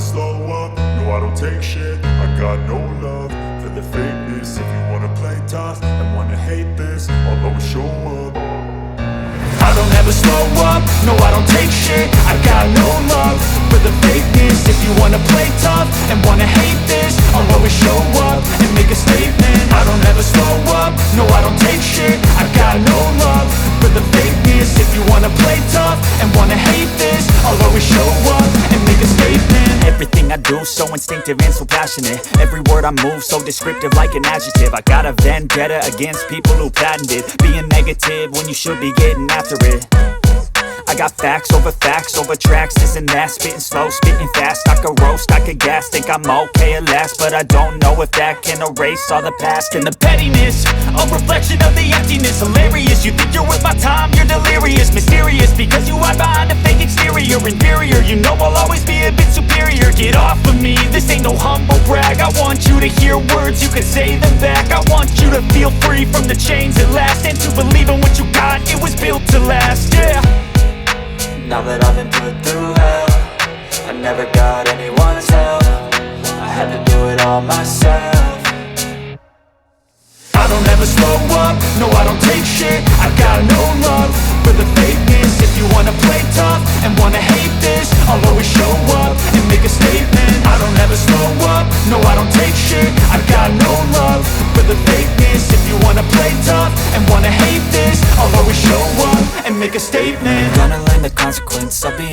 slow up, no I don't take shit. I got no love for the fakeness. If you wanna play tough and wanna hate this, I'll always show up. I don't ever slow up, no I don't take shit. I got no love for the fakeness. If you wanna play tough and wanna hate this, I'll always show up and make a statement. I don't ever slow up, no I don't take shit. I got no love for the fakeness. If you wanna play tough and wanna hate this, I'll always show up and make a statement. Everything I do so instinctive and so passionate. Every word I move so descriptive like an adjective. I got a vendetta against people who patented being negative when you should be getting after it. I got facts over tracks, this and that. Spitting slow, spitting fast. I could roast, I could gas. Think I'm okay at last, but I don't know if that can erase all the past. And the pettiness, a reflection of the emptiness. Hilarious, you think you're worth my time, you're delirious. Mysterious, because you hide behind a fake exterior. Inferior, you know I'll always be a bit superior. Get off of me, this ain't no humble brag. I want you to hear words, you can say them back. I want you to feel free from the chains at last, and to believe in what you got, it was built to last, yeah. Now that I've been put through hell, I never got anyone's help. I had to do it all myself. I don't ever slow up, no I don't take shit. I got no love for the fakeness. If you wanna play tough and wanna hate this, I'll always show up and make a statement. I don't ever slow up, no I don't take shit. I got no love for the fakeness. If you wanna play tough and wanna hate this, I'll always show up and make a statement. Gonna learn the consequence of being